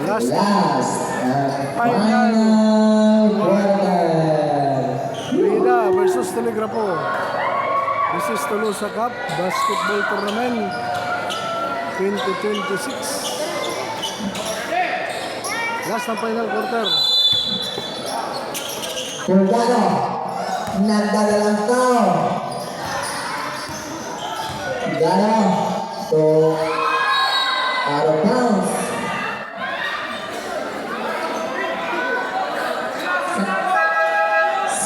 Last final quarter. Rida versus Telegrapo. This is Tolosa Cup Basketball Tournament 2026. Last na final quarter. Pulgano, nagdadalang tao. Pulgano, to out of bounds.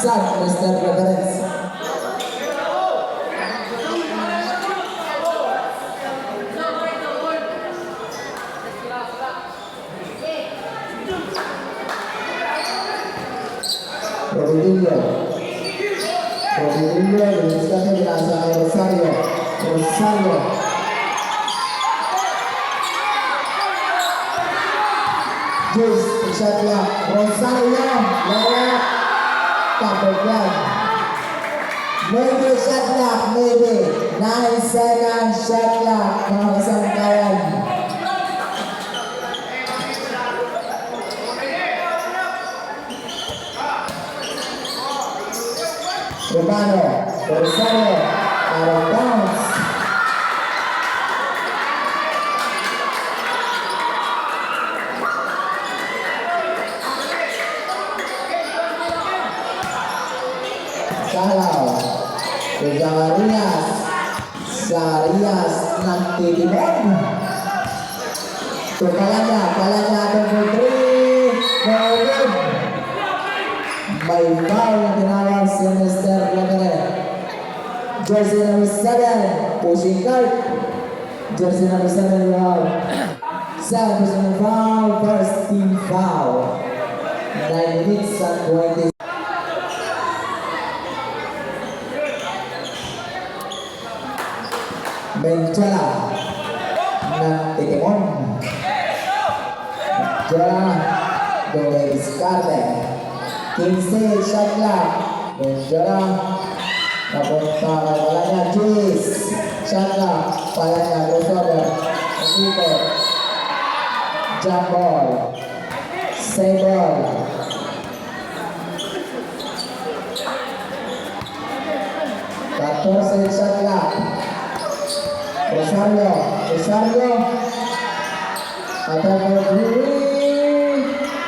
Sad, Mr. Reverence. Rodillo diniskan jenazah Rosario. Jus shotnya Rosario lewat tabrak. Maybe shot clock, maybe 9 seconds shot clock mga kasangkayan. Romano, Rosario, out of bounds. Salau, Zarias nagtitimon. Palanya ada Putri, Maulid. May foul na tinawag si Mr. Lagare. Jersey number 7, pushing card. Jersey number 7 foul. 7% foul, first team foul. 9 minutes and 20. Benjola nagtitimon. Benjola doble diskarte. 15 shot clock. Benjola napunta kay Palanya. Cheese shot clock. Palanya crossover. Enrico jump ball. Save ball. Shot clock. Rosario atau berdiri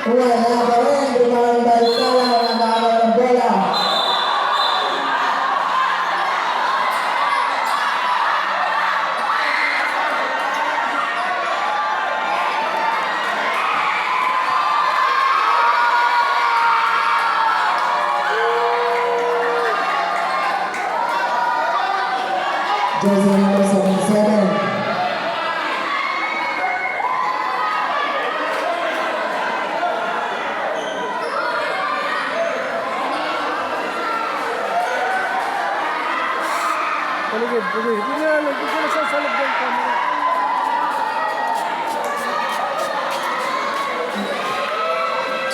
wala pa rin bermain balik kalah nagkakaroon ng bola. Jersey number 77. Paligid. Hindi na sasalog ng camera.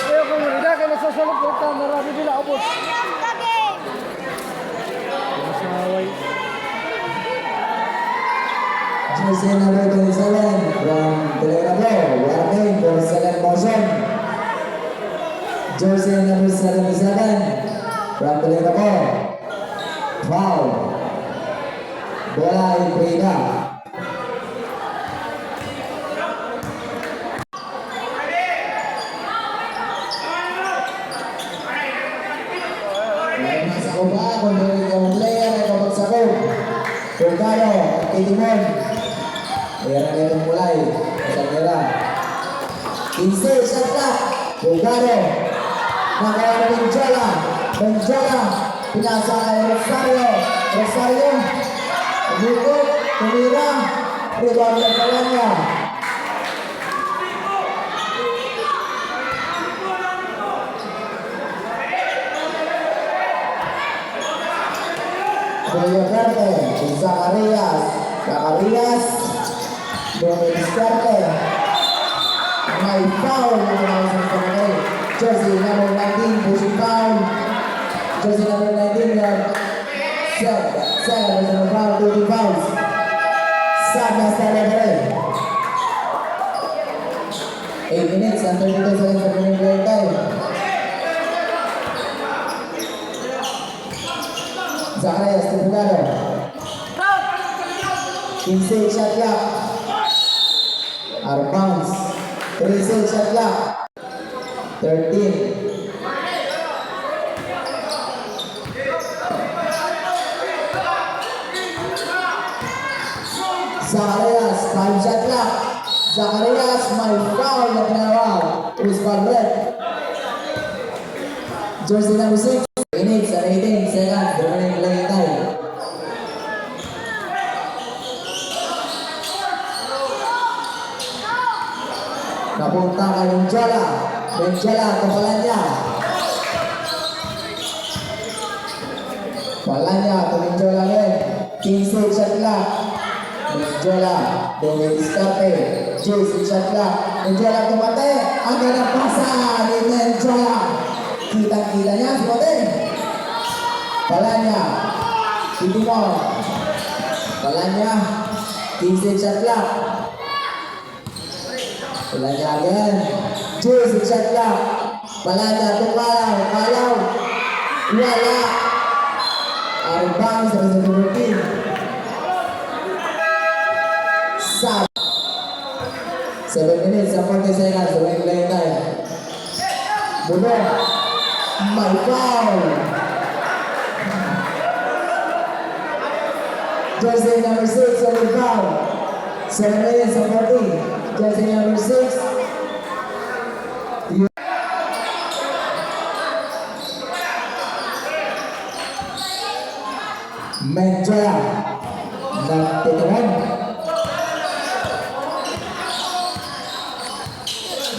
Kaya kung Rida, kaya nagsasalog ng camera, hindi na abot. Masaway. Jersey number 27 from Telegraph, warning for second motion. Jersey number 77 from Telegraph, foul. Bola Ibrida. Nasa kuba, kung hindi ka player ay papagsakog. Pulgano, Titimon. Meron na itong mulay. Masangera. 15, shot clock. Pulgano. Nakawa na Benjola. Pinasa kay Rosario. Umikot. Tumira. Rebound ng Palanya. Julio Verde. Zacarias. Diskarte. May foul na tinawag sa Palanya. Jersey number 19, pushing foul. Jersey number 19, Seven is on the foul, 2 fouls. Sad Master Referee. 8 minutes and 32 seconds remaining playing time. Zacarias Tepugano. 15 shot clock. Out of bounds. 36 shot clock. 13. Zacarias, 5 shot clock. Zacarias, may foul na ginawa. It was called red. Jersey number 6. Minutes and 18 seconds remaining playing time. Napunta kay Menjola. Menjola, kapalan niya. Palanya to Menjola rin. 15 shot clock. Menjola, Dome Discarte. 16 shot clock. Menjola tumate. Ang ganang pasa ni Menjola. Kitang-kita niya si Mote. Palanya. Titimo. Palanya. 15 shot clock. Palanya again. 16 shot clock. Palanya tukalaw. Kalaw. Wala. Arbang sa reservoir team. Sab. 7 minutes and 40 seconds remaining playing time. Buno. May foul. Jersey number 6 on the foul. 7 minutes and 40. Jersey number 6. Menjola. Nagtitiwan.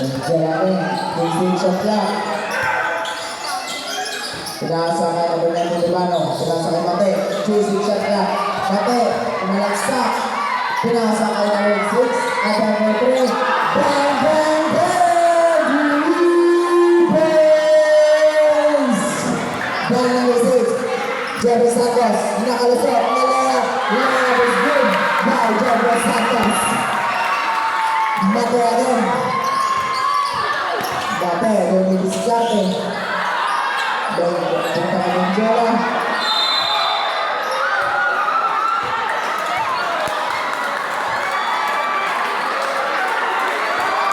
Menjola rin. 15 shot clock. Pinasa kay Abernatho Libano. Pinasa kay Mate. 16 shot clock. Mate. Pumalagsak. Pinasa kay number 6. At number 3. Bang! Bang! Bang! Defense! Bang number 6. Jeffrey Santos. Nakalusot. Nalaya. Layup is good by Jeffrey Santos. Mate again. Mate. Dome Discarte. Punta ka Menjola.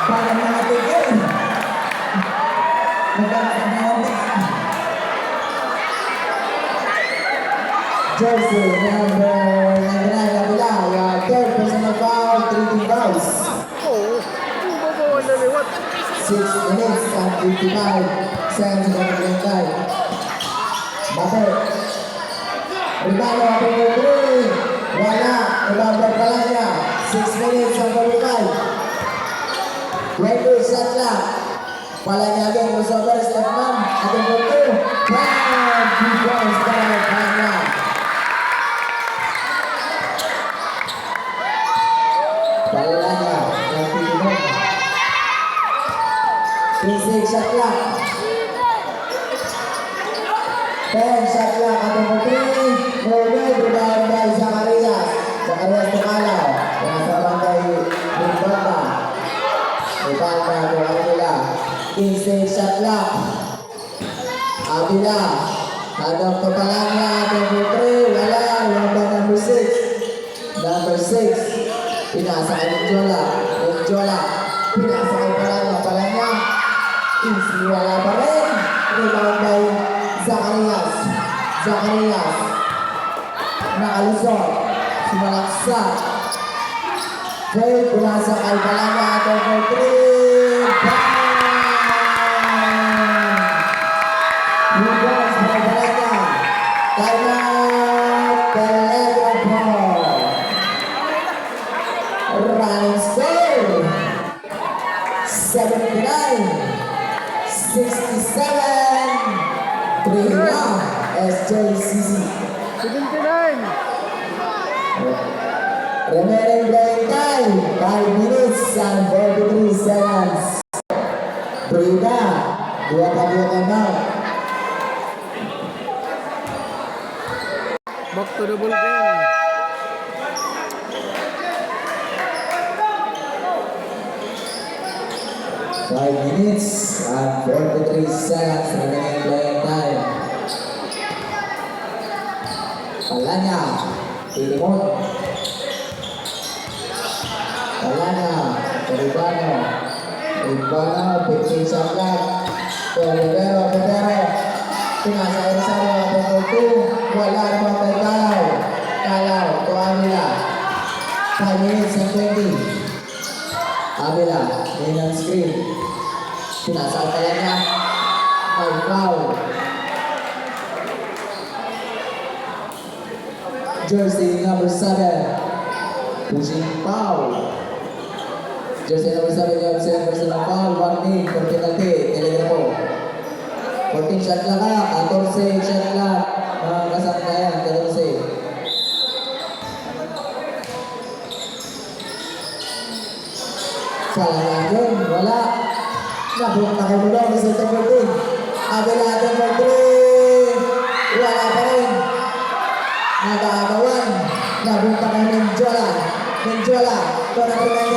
Parang mga tigil. Jersey number 99 Avila. Your third personal foul, 3 team fouls. Oo. Bubawal na liwat. 6 minutes and 55 seconds remaining time. Mate. Ribano ako ng 3. Wala. Ibabag pa lang niya. 6 minutes and 45. 20 shot clock. Palanya again. Crossover. Step 1. At number 2. Bang! Defense by Palanya. Palanya. Nagtitinong. 16 shot clock. 10 shot clock at number 3. No good. Rebound by Zacarias. Zacarias tukalaw. Pinasabang kay Rimbata. Rebound na kung ano nila. 15 shot clock. Avila. Hanap to Palanya at number 3. Wala. Rebound number 6. Number 6. Pinasa kay Menjola. Menjola. Pinasa kay Palanya. Palanya. Easy. Wala pa rin. Rebound by Zacarias. Zacarias. Nakalusot. Sumalaksak. Fail. Pinasa kay Palanya at number 3. Bang! Rebounds by Palanya. Timeout. Telegraph. Running score. 79. 67. 3 na. SJCC. 79. Remaining playing time, 5 minutes and 43 seconds. Brida, 2 timeout. Back to the ball game. 5 minutes and 43 seconds remaining playing time. Palanya, Tilimon. Palanya, Ribano. Ribano, 15 shot clock. Pedero. Pinasa Rosario, number 2. Wala naman kay Kalaw. Kalaw, to Avila. 5 minutes and 20. Avila, in on screen. Pinasa Palanya. May foul. Jersey number 7. Pushing foul. Jersey number 7 yung personal foul. Warning for penalty. Telegramo. 14 shot lang ka. 14 shot lang. Mga kasangkayan. 14. Palangan yun. Wala. Nabuhat na kayo daw. Isa ito 14. Abelardo for 3. Wala pa rin. Nag-aagawan. Nabuhat na kayo Menjola. Ito na pinag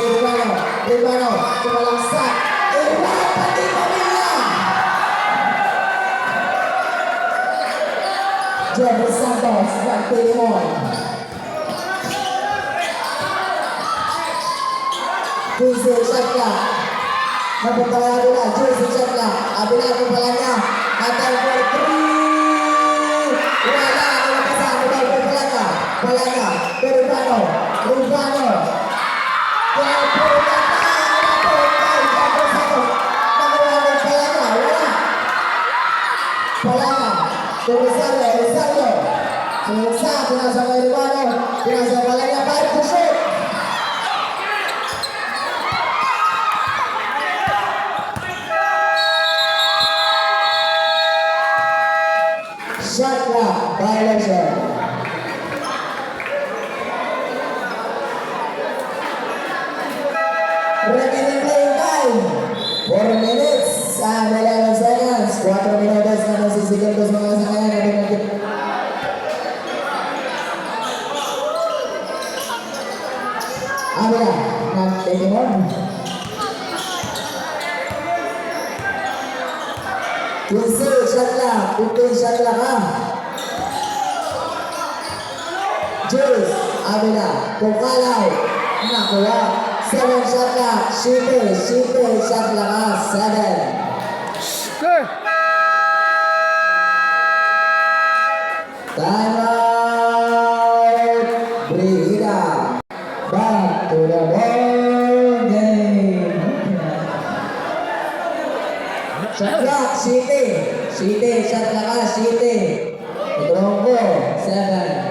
Ribano. Sumalangsak. Iwan pati pamilya. Jeffrey Santos. Tilimon. 15 shot clock. Napunta kaya Abila. 15 shot clock. Abila kung pala niya. Atay for 3. Wala. Nalapasan. Abila kung pala niya. Pala niya. Ribano. Rosario. Sumulsa. Pinasa kay Ribano. Pinasa pala niya. 5 to shoot. Shot clock violation. Remaining playing time 4 minutes and 11 seconds. 4 minutos na nasisigaw sa mga sakayan. Abila ng Tilimon. 15 shot lang, 15 shot lang ha. Jules, Abila, Kukalaw, nakuha. 7 shot lang, Shite shot lang ha, 7. Okay. Time out, Brigida. Back to the ball game. Shot clock, Shite, shot lang ka, Shite. Tronco, 7.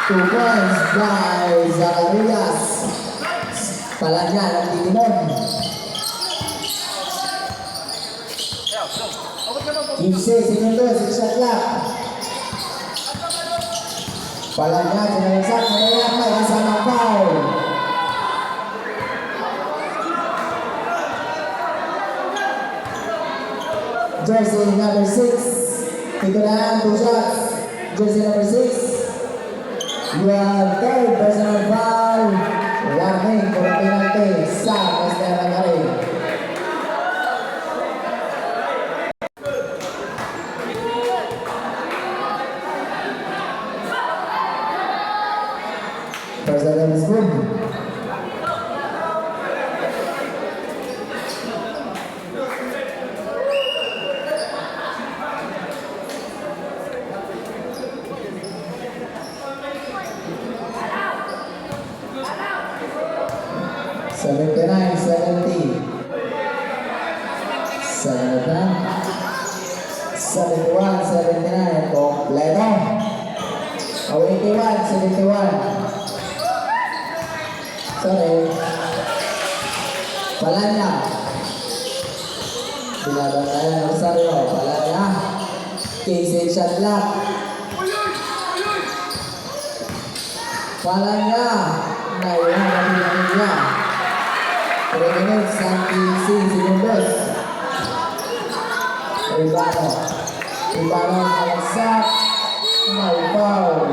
Two points by Zacarias. Palanya ng Tilimon. 15 segundos, 6 shot clock. Palanya, sinalagsak, nangyayang may kasamang foul. Jersey number 6. Ito na ang 2 shots. Jersey number 6. You have third personal foul. Warning for penalty sa Mr. Nagari. Personal is good. Kompleto. 81-71. Sorry. Palanya. Binabantayan ng Rosario. Palanya. Casey shot clock. Palanya. Naiwan na pinangin niya. 3 minutes and 15 segundos. Ibano nalagsak. May foul.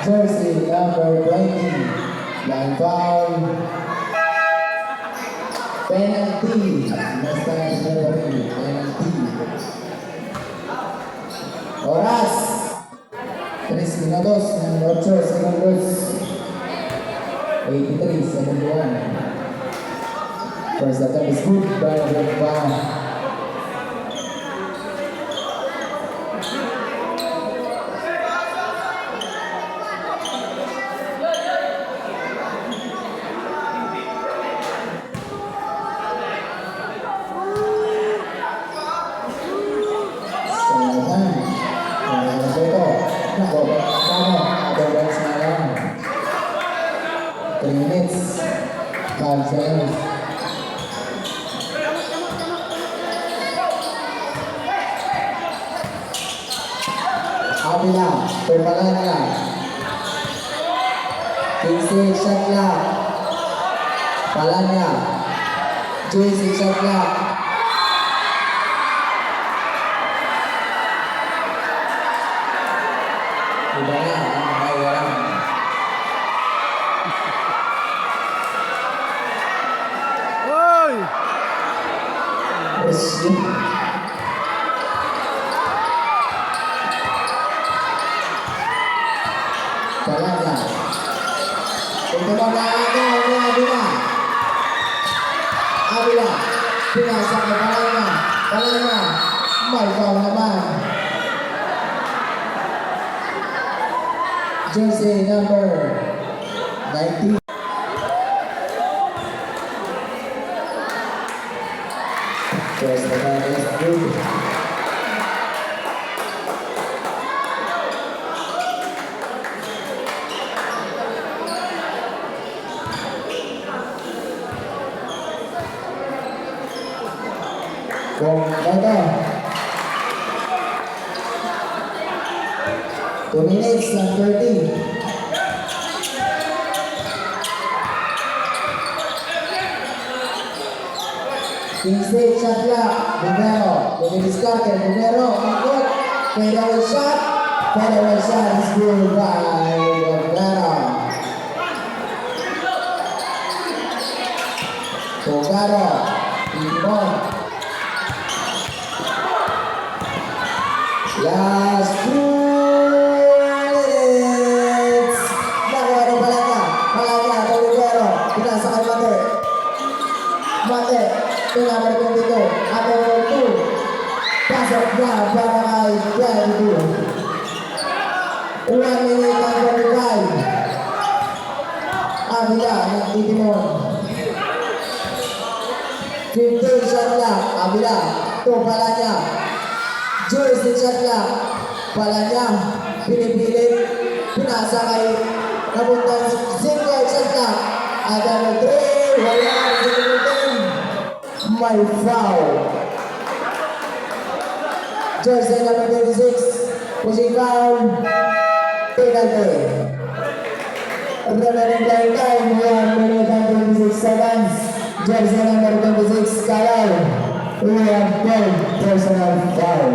Jersey number 20. Line foul. Penalty. Basta referee. Penalty. Oras. 3 minutos ng 8 segundos. 83-71. First attempt is good by Rugba. Abila, Tumalanya, Kingsley Shakla, Palanya, JC Shakla, iba na ang makayaran. Hoy! Palanya. Ito ba na agaw ni Abila? Abila. Pinasa kay Palanya. Palanya. May foul naman. Jersey number 19. First attempt is good. Kung ito 2 minutes and 30. Kingsley Shakla, Bumero, Duminiscarte, Bumero, Mangkot, fadeaway shot is good by Bumero. Bumero, Timon. Last 2 minutes. Nakuha ni Palanya. Palanya, Bumero, pinasa kay Mate. Mate, number 22, number 2. Pasok na para kay 22. 1 minute and 45. Abila, nagtitimon. 15 shot lang, Abila. 2 Palanya. Jersey shot lang. Palanya, pinipilit. Pinasa kay nabuntang single shot lang. At number 3, wala. May foul. Jersey number 26, pushing foul. Penalty. Remaining playing time, 1 minute and 26 seconds. Jersey number 26, Kalaw. We have 12 personal foul.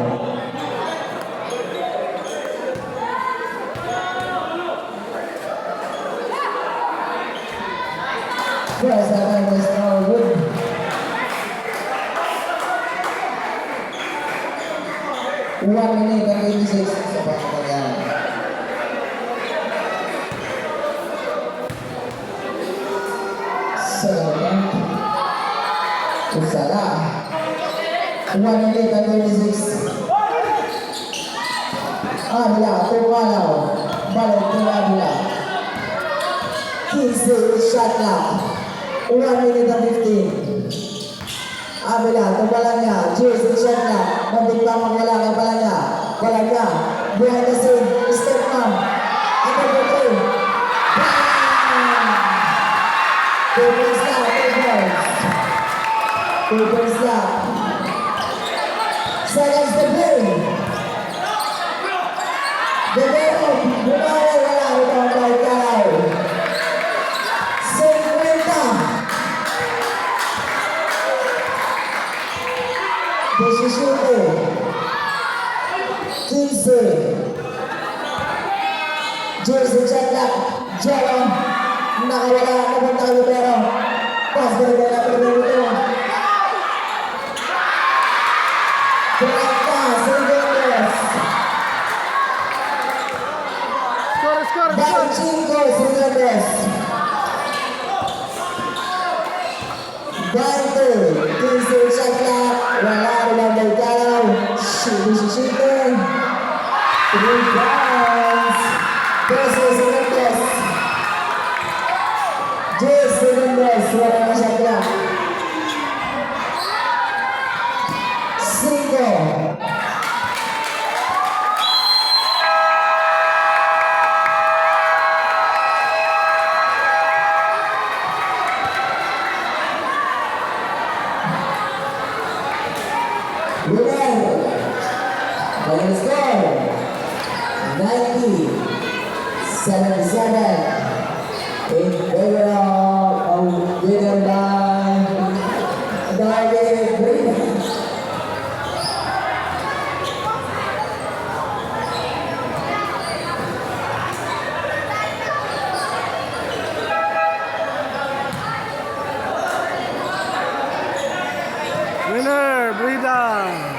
First attempt is now good. One minute and 26 sa pagkakagyan. Second Usala. 1 minute and 26. Abila, Tupalaw. Balik kay Abila. Kingsley shot lang. 1 minute and 15. Abila, Tupalanya. Jersey shot lang. Mabig pa magwala kay Palanya. Palanya, behind the scene, step mom. Under the play. Bang! Paper slap, paper slap. Seconds to play. Develop, bumawi, wala ito ang Kalaw. Jersey shot clock. Jola. Nakawala. Napunta kay Lubero. Pass balik na natin dito. 30 segundos. Score. 25 segundos. 20. 15 shot clock. Wala rin ang Galaw. Shooting. 3 points. 12 segundos. 10 segundos. Wala na shot clock. 5. Winner. Final score 90-77 in favor of winner by David Green. Winner, Brida.